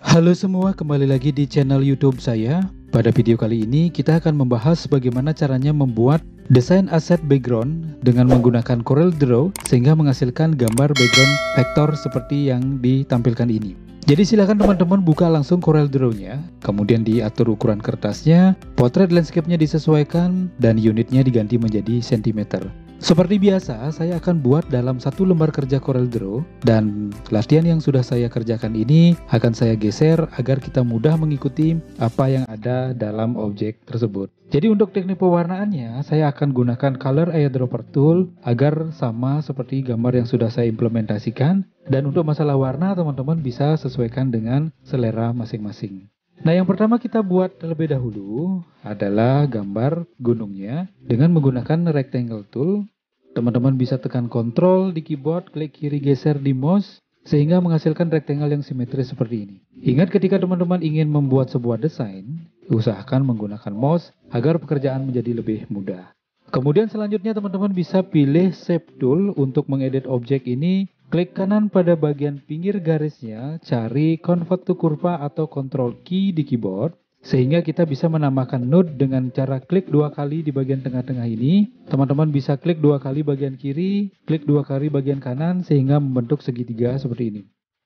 Halo semua, kembali lagi di channel YouTube saya. Pada video kali ini kita akan membahas bagaimana caranya membuat desain aset background dengan menggunakan CorelDRAW sehingga menghasilkan gambar background vektor seperti yang ditampilkan ini. Jadi silakan teman-teman buka langsung CorelDRAW-nya, kemudian diatur ukuran kertasnya, potret landscape-nya disesuaikan, dan unitnya diganti menjadi cm. Seperti biasa, saya akan buat dalam satu lembar kerja CorelDRAW, dan latihan yang sudah saya kerjakan ini akan saya geser agar kita mudah mengikuti apa yang ada dalam objek tersebut. Jadi untuk teknik pewarnaannya, saya akan gunakan Color Eyedropper Tool agar sama seperti gambar yang sudah saya implementasikan, dan untuk masalah warna teman-teman bisa sesuaikan dengan selera masing-masing. Nah, yang pertama kita buat terlebih dahulu adalah gambar gunungnya dengan menggunakan rectangle tool. Teman-teman bisa tekan Ctrl di keyboard, klik kiri geser di mouse, sehingga menghasilkan rectangle yang simetris seperti ini. Ingat ketika teman-teman ingin membuat sebuah desain, usahakan menggunakan mouse agar pekerjaan menjadi lebih mudah. Kemudian selanjutnya teman-teman bisa pilih Shape Tool untuk mengedit objek ini. Klik kanan pada bagian pinggir garisnya, cari Convert to Curva atau Ctrl key di keyboard, sehingga kita bisa menambahkan node dengan cara klik dua kali di bagian tengah-tengah ini. Teman-teman bisa klik dua kali bagian kiri, klik dua kali bagian kanan, sehingga membentuk segitiga seperti ini.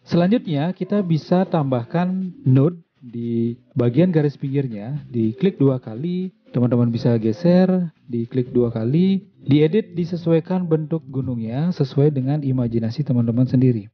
Selanjutnya kita bisa tambahkan node di bagian garis pinggirnya, diklik dua kali. Teman-teman bisa geser, diklik dua kali, diedit disesuaikan bentuk gunungnya sesuai dengan imajinasi teman-teman sendiri.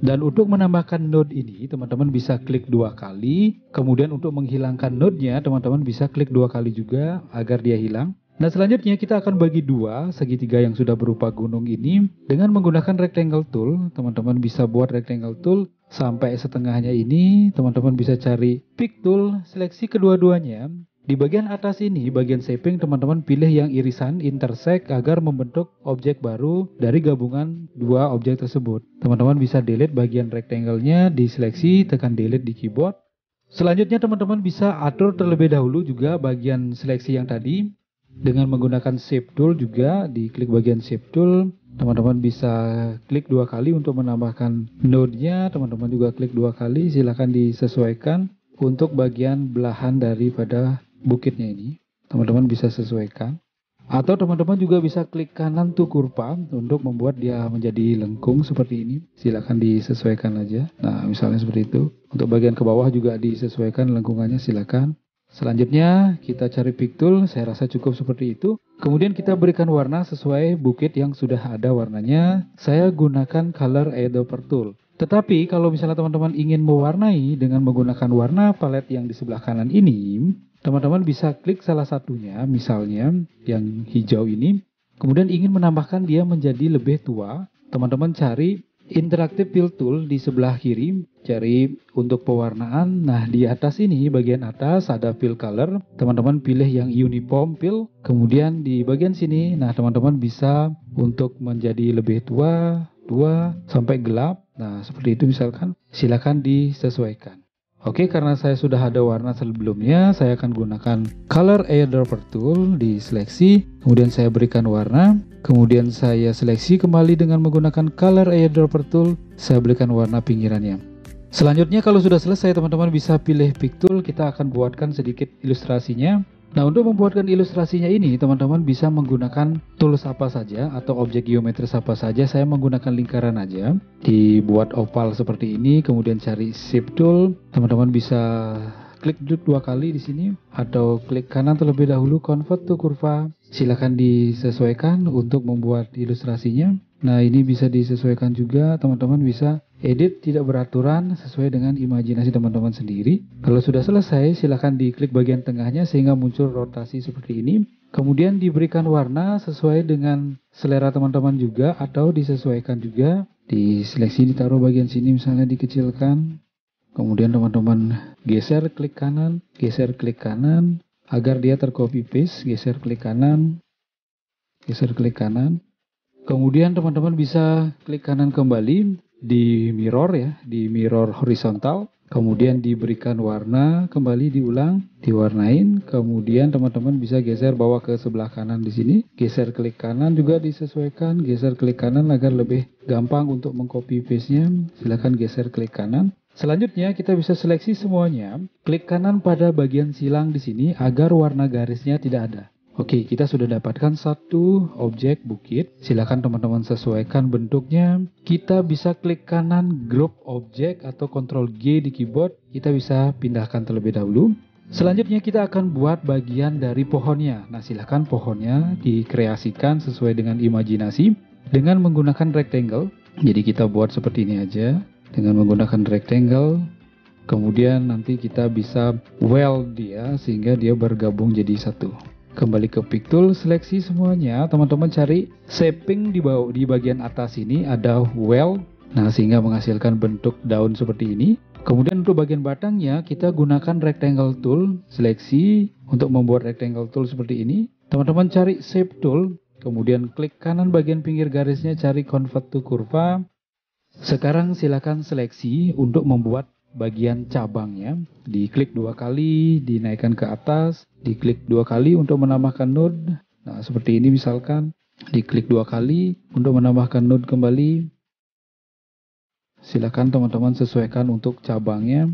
Dan untuk menambahkan node ini, teman-teman bisa klik dua kali. Kemudian untuk menghilangkan node-nya, teman-teman bisa klik dua kali juga agar dia hilang. Nah, selanjutnya kita akan bagi dua segitiga yang sudah berupa gunung ini dengan menggunakan rectangle tool. Teman-teman bisa buat rectangle tool sampai setengahnya ini. Teman-teman bisa cari pick tool, seleksi kedua-duanya. Di bagian atas ini, bagian shaping, teman-teman pilih yang irisan intersect agar membentuk objek baru dari gabungan dua objek tersebut. Teman-teman bisa delete bagian rectangle-nya, diseleksi, tekan delete di keyboard. Selanjutnya teman-teman bisa atur terlebih dahulu juga bagian seleksi yang tadi dengan menggunakan Shape Tool juga, diklik bagian Shape Tool. Teman-teman bisa klik dua kali untuk menambahkan node-nya, teman-teman juga klik dua kali, silahkan disesuaikan untuk bagian belahan daripada bukitnya ini. Teman-teman bisa sesuaikan. Atau teman-teman juga bisa klik kanan to kurva untuk membuat dia menjadi lengkung seperti ini. Silahkan disesuaikan aja. Nah, misalnya seperti itu. Untuk bagian ke bawah juga disesuaikan lengkungannya, silahkan. Selanjutnya kita cari pick tool, saya rasa cukup seperti itu. Kemudian kita berikan warna sesuai bukit yang sudah ada warnanya. Saya gunakan Color Eyedropper Tool. Tetapi kalau misalnya teman-teman ingin mewarnai dengan menggunakan warna palet yang di sebelah kanan ini, teman-teman bisa klik salah satunya, misalnya yang hijau ini. Kemudian ingin menambahkan dia menjadi lebih tua, teman-teman cari Interactive Fill Tool di sebelah kiri, cari untuk pewarnaan. Nah, di atas ini, bagian atas ada Fill Color. Teman-teman pilih yang Uniform Fill. Kemudian di bagian sini, nah teman-teman bisa untuk menjadi lebih tua sampai gelap. Nah, seperti itu misalkan. Silakan disesuaikan. Oke, karena saya sudah ada warna sebelumnya, saya akan gunakan Color Eyedropper Tool, diseleksi, kemudian saya berikan warna, kemudian saya seleksi kembali dengan menggunakan Color Eyedropper Tool, saya berikan warna pinggirannya. Selanjutnya kalau sudah selesai, teman-teman bisa pilih Pick Tool, kita akan buatkan sedikit ilustrasinya. Nah, untuk membuatkan ilustrasinya ini, teman-teman bisa menggunakan tools apa saja atau objek geometris apa saja. Saya menggunakan lingkaran aja. Dibuat oval seperti ini, kemudian cari Shape Tool. Teman-teman bisa klik dua kali di sini atau klik kanan terlebih dahulu, Convert to Curva. Silakan disesuaikan untuk membuat ilustrasinya. Nah, ini bisa disesuaikan juga, teman-teman bisa edit tidak beraturan sesuai dengan imajinasi teman-teman sendiri. Kalau sudah selesai, silakan diklik bagian tengahnya sehingga muncul rotasi seperti ini. Kemudian diberikan warna sesuai dengan selera teman-teman juga atau disesuaikan juga. Diseleksi, ditaruh bagian sini misalnya dikecilkan. Kemudian teman-teman geser klik kanan agar dia tercopy paste, geser klik kanan. Kemudian teman-teman bisa klik kanan kembali di mirror ya, di mirror horizontal. kemudian diberikan warna, kembali diulang, diwarnain, kemudian teman-teman bisa geser bawa ke sebelah kanan di sini, geser klik kanan juga disesuaikan, geser klik kanan agar lebih gampang untuk mengcopy paste-nya, silakan geser klik kanan. Selanjutnya kita bisa seleksi semuanya, klik kanan pada bagian silang di sini agar warna garisnya tidak ada. Oke, kita sudah dapatkan satu objek bukit. Silakan teman-teman sesuaikan bentuknya. Kita bisa klik kanan group object atau Ctrl G di keyboard. Kita bisa pindahkan terlebih dahulu. Selanjutnya kita akan buat bagian dari pohonnya. Nah, silakan pohonnya dikreasikan sesuai dengan imajinasi dengan menggunakan rectangle. Jadi kita buat seperti ini aja dengan menggunakan rectangle. Kemudian nanti kita bisa weld dia sehingga dia bergabung jadi satu. Kembali ke pick tool, seleksi semuanya, teman-teman cari shaping di bawah, di bagian atas ini ada weld, nah sehingga menghasilkan bentuk daun seperti ini. Kemudian untuk bagian batangnya kita gunakan rectangle tool, seleksi untuk membuat rectangle tool seperti ini. Teman-teman cari shape tool, kemudian klik kanan bagian pinggir garisnya, cari convert to kurva. Sekarang silakan seleksi untuk membuat bagian cabangnya, diklik 2 kali, dinaikkan ke atas, diklik 2 kali untuk menambahkan node. Nah, seperti ini misalkan, diklik 2 kali untuk menambahkan node kembali. Silakan teman-teman sesuaikan untuk cabangnya.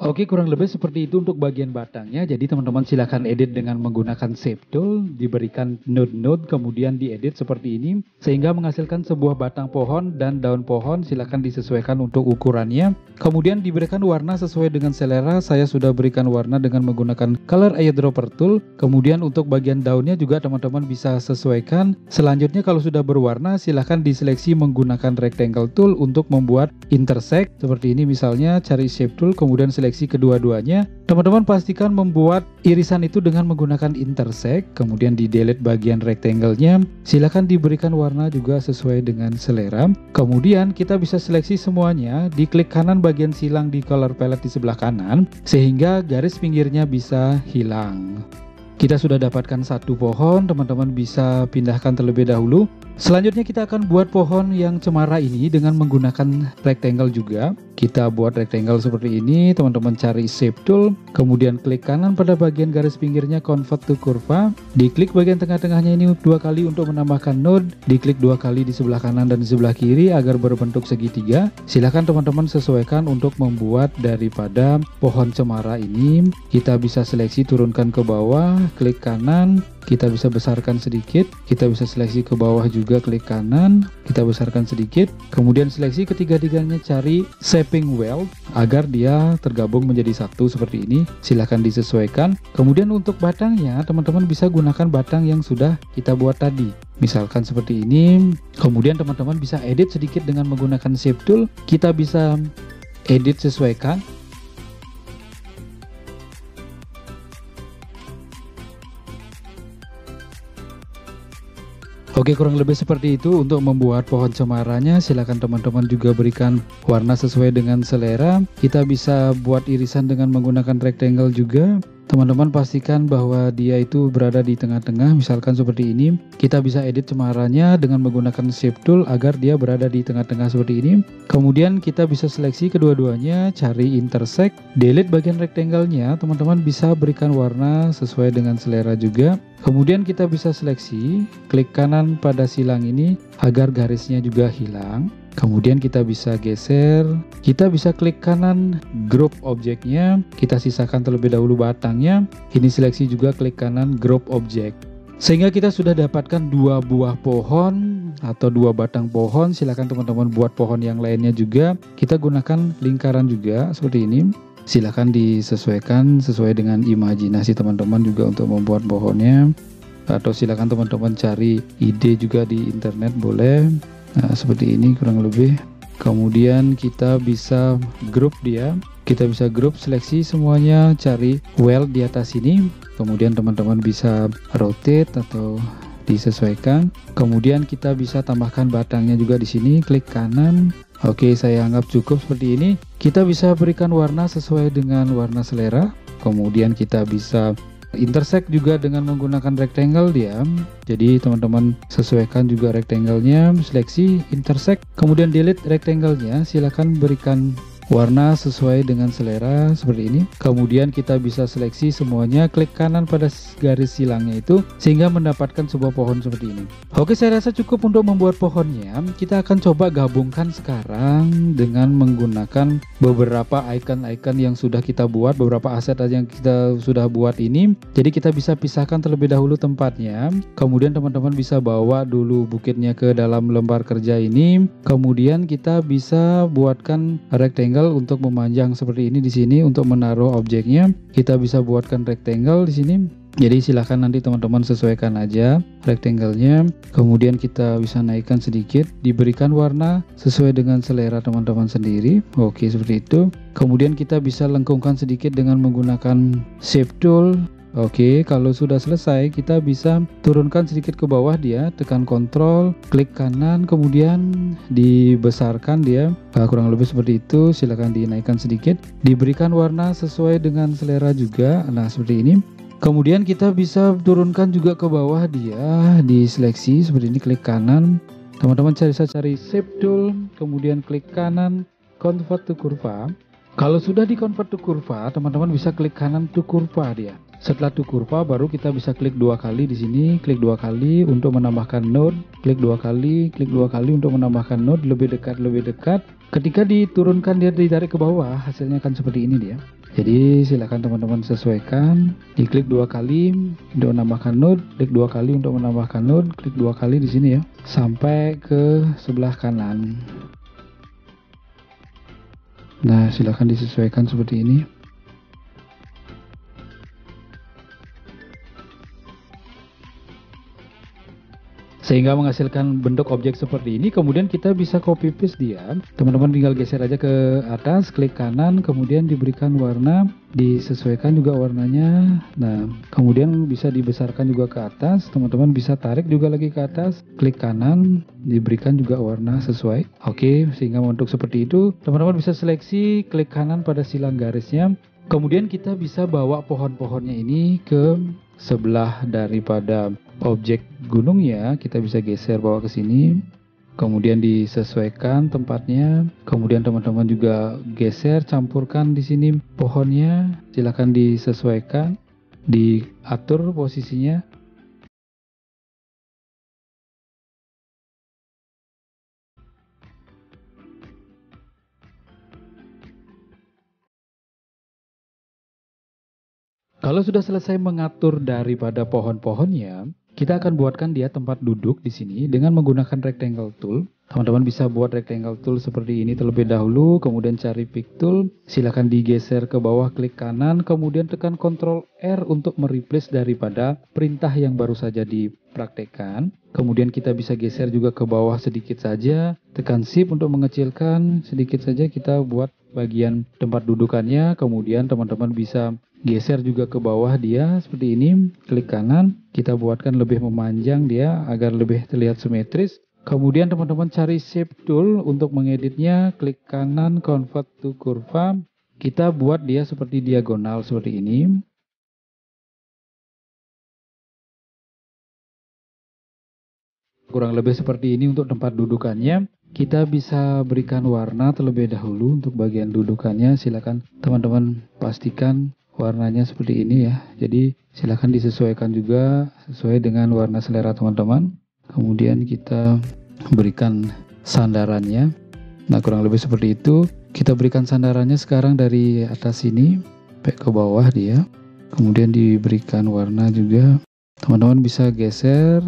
Oke, kurang lebih seperti itu untuk bagian batangnya. Jadi teman-teman silakan edit dengan menggunakan shape tool, diberikan node-node, kemudian diedit seperti ini sehingga menghasilkan sebuah batang pohon dan daun pohon. Silakan disesuaikan untuk ukurannya. Kemudian diberikan warna sesuai dengan selera. Saya sudah berikan warna dengan menggunakan color eyedropper tool. Kemudian untuk bagian daunnya juga teman-teman bisa sesuaikan. Selanjutnya kalau sudah berwarna, silakan diseleksi menggunakan rectangle tool untuk membuat intersect. Seperti ini misalnya, cari shape tool, kemudian seleksi kedua-duanya. Teman-teman pastikan membuat irisan itu dengan menggunakan intersect, kemudian di delete bagian rectangle-nya. Silakan diberikan warna juga sesuai dengan selera. Kemudian kita bisa seleksi semuanya, diklik kanan bagian silang di color palette di sebelah kanan sehingga garis pinggirnya bisa hilang. Kita sudah dapatkan satu pohon, teman-teman bisa pindahkan terlebih dahulu. Selanjutnya kita akan buat pohon yang cemara ini dengan menggunakan rectangle juga. Kita buat rectangle seperti ini, teman-teman cari shape tool, kemudian klik kanan pada bagian garis pinggirnya, convert to kurva. Diklik bagian tengah-tengahnya ini 2 kali untuk menambahkan node, diklik 2 kali di sebelah kanan dan di sebelah kiri agar berbentuk segitiga. Silahkan teman-teman sesuaikan untuk membuat daripada pohon cemara ini. Kita bisa seleksi turunkan ke bawah, klik kanan, kita bisa besarkan sedikit, kita bisa seleksi ke bawah juga, klik kanan, kita besarkan sedikit, kemudian seleksi ketiga-tiganya, cari shaping weld agar dia tergabung menjadi satu seperti ini. Silahkan disesuaikan. Kemudian untuk batangnya teman-teman bisa gunakan batang yang sudah kita buat tadi, misalkan seperti ini. Kemudian teman-teman bisa edit sedikit dengan menggunakan shape tool. Kita bisa edit sesuaikan. Oke, kurang lebih seperti itu untuk membuat pohon cemaranya. Silakan teman-teman juga berikan warna sesuai dengan selera. Kita bisa buat irisan dengan menggunakan rectangle juga. Teman-teman pastikan bahwa dia itu berada di tengah-tengah, misalkan seperti ini. Kita bisa edit cemaranya dengan menggunakan shape tool agar dia berada di tengah-tengah seperti ini. Kemudian kita bisa seleksi kedua-duanya, cari intersect, delete bagian rectangle-nya. Teman-teman bisa berikan warna sesuai dengan selera juga. Kemudian kita bisa seleksi, klik kanan pada silang ini agar garisnya juga hilang. Kemudian kita bisa geser, kita bisa klik kanan group objeknya, kita sisakan terlebih dahulu batangnya. Ini seleksi juga, klik kanan group object. Sehingga kita sudah dapatkan 2 buah pohon atau 2 batang pohon. Silakan teman-teman buat pohon yang lainnya juga. Kita gunakan lingkaran juga seperti ini. Silakan disesuaikan sesuai dengan imajinasi teman-teman juga untuk membuat pohonnya. Atau silakan teman-teman cari ide juga di internet boleh. Nah, seperti ini kurang lebih. Kemudian kita bisa group dia. Kita bisa grup seleksi semuanya, cari weld di atas ini. Kemudian teman-teman bisa rotate atau disesuaikan. Kemudian kita bisa tambahkan batangnya juga di sini, klik kanan. Oke, saya anggap cukup seperti ini. Kita bisa berikan warna sesuai dengan warna selera. Kemudian kita bisa intersect juga dengan menggunakan rectangle dia. Jadi teman-teman sesuaikan juga rectangle-nya, seleksi intersect, kemudian delete rectangle-nya. Silakan berikan warna sesuai dengan selera seperti ini. Kemudian kita bisa seleksi semuanya, klik kanan pada garis silangnya itu sehingga mendapatkan sebuah pohon seperti ini. Oke, saya rasa cukup untuk membuat pohonnya. Kita akan coba gabungkan sekarang dengan menggunakan beberapa icon-icon yang sudah kita buat, beberapa aset yang kita sudah buat ini. Jadi kita bisa pisahkan terlebih dahulu tempatnya. Kemudian teman-teman bisa bawa dulu bukitnya ke dalam lembar kerja ini. Kemudian kita bisa buatkan rectangle untuk memanjang seperti ini di sini untuk menaruh objeknya. Kita bisa buatkan rectangle di sini. Jadi silahkan nanti teman-teman sesuaikan aja rectangle-nya. Kemudian kita bisa naikkan sedikit, diberikan warna sesuai dengan selera teman-teman sendiri. Oke, seperti itu. Kemudian kita bisa lengkungkan sedikit dengan menggunakan shape tool. Oke, kalau sudah selesai kita bisa turunkan sedikit ke bawah dia, tekan Ctrl, klik kanan, kemudian dibesarkan dia, kurang lebih seperti itu. Silahkan dinaikkan sedikit, diberikan warna sesuai dengan selera juga. Nah, seperti ini. Kemudian kita bisa turunkan juga ke bawah dia, diseleksi seperti ini, klik kanan. Teman-teman cari shape tool, kemudian klik kanan, convert to kurva. Kalau sudah di convert to kurva, teman-teman bisa klik kanan to kurva dia. Setelah to kurva baru kita bisa klik 2 kali di sini, klik 2 kali untuk menambahkan node, klik 2 klik 2 kali untuk menambahkan node, lebih dekat. Ketika diturunkan dia ditarik ke bawah, hasilnya akan seperti ini dia. Jadi silakan teman-teman sesuaikan, diklik 2 kali untuk menambahkan node, klik 2 kali untuk menambahkan node, klik 2 kali di sini ya, sampai ke sebelah kanan. Nah, silakan disesuaikan seperti ini. Sehingga menghasilkan bentuk objek seperti ini. Kemudian kita bisa copy paste dia. Teman-teman tinggal geser aja ke atas, klik kanan, kemudian diberikan warna, disesuaikan juga warnanya. Nah, kemudian bisa dibesarkan juga ke atas. Teman-teman bisa tarik juga lagi ke atas, klik kanan, diberikan juga warna sesuai. Oke, sehingga untuk seperti itu teman-teman bisa seleksi, klik kanan pada silang garisnya. Kemudian kita bisa bawa pohon-pohonnya ini ke sebelah daripada objek gunungnya. Kita bisa geser bawa ke sini, kemudian disesuaikan tempatnya. Kemudian teman-teman juga geser, campurkan di sini pohonnya. Silahkan disesuaikan, diatur posisinya. Kalau sudah selesai mengatur daripada pohon-pohonnya, kita akan buatkan dia tempat duduk di sini dengan menggunakan rectangle tool. Teman-teman bisa buat rectangle tool seperti ini terlebih dahulu, kemudian cari pick tool, silakan digeser ke bawah, klik kanan, kemudian tekan Ctrl R untuk mereplace daripada perintah yang baru saja dipraktekkan. Kemudian kita bisa geser juga ke bawah sedikit saja, tekan Shift untuk mengecilkan sedikit saja, kita buat bagian tempat dudukannya. Kemudian teman-teman bisa geser juga ke bawah dia seperti ini, klik kanan, kita buatkan lebih memanjang dia agar lebih terlihat simetris. Kemudian teman-teman cari shape tool untuk mengeditnya, klik kanan, convert to kurva, kita buat dia seperti diagonal seperti ini. Kurang lebih seperti ini untuk tempat dudukannya. Kita bisa berikan warna terlebih dahulu untuk bagian dudukannya. Silakan teman-teman pastikan warnanya seperti ini ya. Jadi silakan disesuaikan juga sesuai dengan warna selera teman-teman. Kemudian kita berikan sandarannya. Nah, kurang lebih seperti itu. Kita berikan sandarannya sekarang dari atas sini sampai ke bawah dia. Kemudian diberikan warna juga. Teman-teman bisa geser,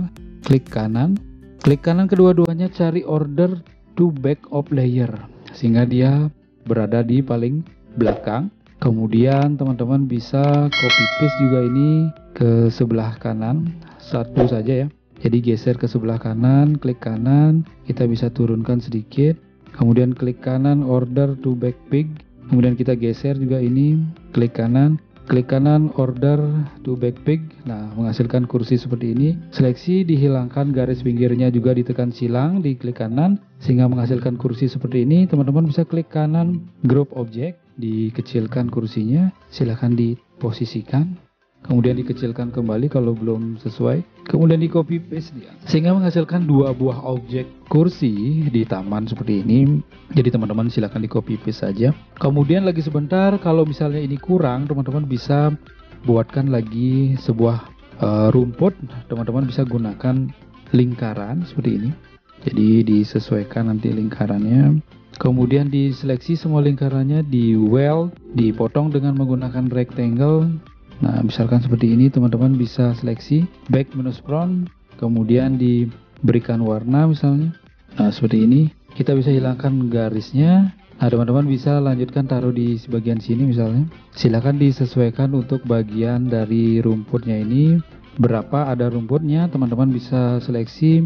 klik kanan. Klik kanan kedua-duanya, cari order to back of layer sehingga dia berada di paling belakang. Kemudian teman-teman bisa copy paste juga ini ke sebelah kanan, satu saja ya. Jadi geser ke sebelah kanan, klik kanan, kita bisa turunkan sedikit. Kemudian klik kanan order to back big. Kemudian kita geser juga ini, klik kanan order to backpick. Nah, menghasilkan kursi seperti ini. Seleksi, dihilangkan garis pinggirnya, juga ditekan silang, diklik kanan sehingga menghasilkan kursi seperti ini. Teman-teman bisa klik kanan group object, dikecilkan kursinya, silahkan diposisikan. Kemudian dikecilkan kembali kalau belum sesuai. Kemudian di copy paste dia, sehingga menghasilkan dua buah objek kursi di taman seperti ini. Jadi teman-teman silahkan di copy paste saja. Kemudian lagi sebentar, kalau misalnya ini kurang, teman-teman bisa buatkan lagi sebuah rumput. Teman-teman bisa gunakan lingkaran seperti ini. Jadi disesuaikan nanti lingkarannya. Kemudian diseleksi semua lingkarannya, di weld, dipotong dengan menggunakan rectangle. Nah, misalkan seperti ini, teman-teman bisa seleksi back minus front, kemudian diberikan warna misalnya. Nah, seperti ini. Kita bisa hilangkan garisnya. Nah, teman-teman bisa lanjutkan taruh di bagian sini misalnya. Silakan disesuaikan untuk bagian dari rumputnya ini. Berapa ada rumputnya, teman-teman bisa seleksi,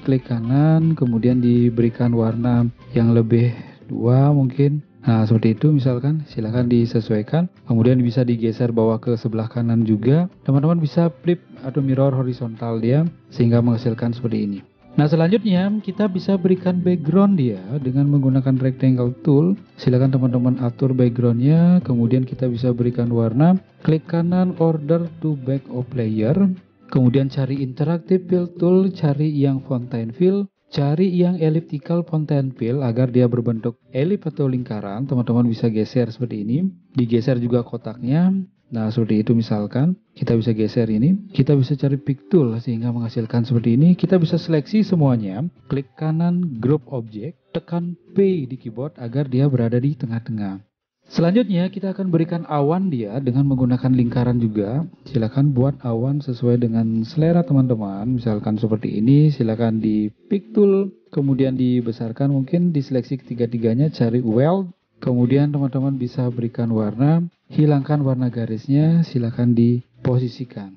klik kanan, kemudian diberikan warna yang lebih 2 mungkin. Nah, seperti itu misalkan, silahkan disesuaikan. Kemudian bisa digeser bawah ke sebelah kanan juga. Teman-teman bisa flip atau mirror horizontal dia, sehingga menghasilkan seperti ini. Nah, selanjutnya kita bisa berikan background dia dengan menggunakan rectangle tool. Silahkan teman-teman atur backgroundnya. Kemudian kita bisa berikan warna. Klik kanan order to back of layer. Kemudian cari interactive fill tool, cari yang fountain fill. Cari yang elliptical fountain fill agar dia berbentuk elip atau lingkaran. Teman-teman bisa geser seperti ini. Digeser juga kotaknya. Nah, seperti itu misalkan. Kita bisa geser ini. Kita bisa cari pick tool sehingga menghasilkan seperti ini. Kita bisa seleksi semuanya. Klik kanan group object. Tekan P di keyboard agar dia berada di tengah-tengah. Selanjutnya kita akan berikan awan dia dengan menggunakan lingkaran juga. Silakan buat awan sesuai dengan selera teman-teman. Misalkan seperti ini, silakan di pick tool, kemudian dibesarkan, mungkin diseleksi ketiga-tiganya, cari weld. Kemudian teman-teman bisa berikan warna, hilangkan warna garisnya, silakan diposisikan.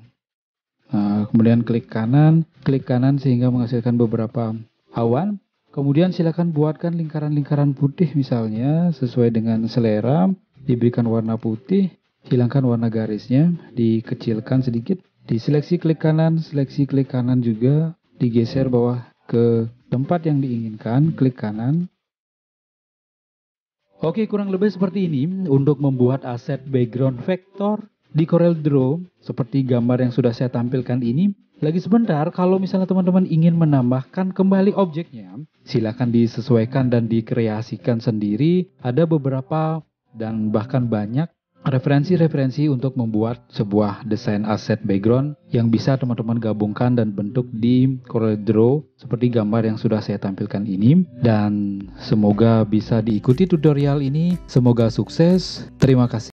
Nah, kemudian klik kanan sehingga menghasilkan beberapa awan. Kemudian silakan buatkan lingkaran-lingkaran putih misalnya sesuai dengan selera, diberikan warna putih, hilangkan warna garisnya, dikecilkan sedikit, diseleksi klik kanan, seleksi klik kanan juga, digeser bawah ke tempat yang diinginkan, klik kanan. Oke, kurang lebih seperti ini untuk membuat aset background vektor di CorelDRAW seperti gambar yang sudah saya tampilkan ini. Lagi sebentar, kalau misalnya teman-teman ingin menambahkan kembali objeknya, silakan disesuaikan dan dikreasikan sendiri. Ada beberapa dan bahkan banyak referensi-referensi untuk membuat sebuah desain aset background yang bisa teman-teman gabungkan dan bentuk di CorelDRAW seperti gambar yang sudah saya tampilkan ini. Dan semoga bisa diikuti tutorial ini. Semoga sukses. Terima kasih.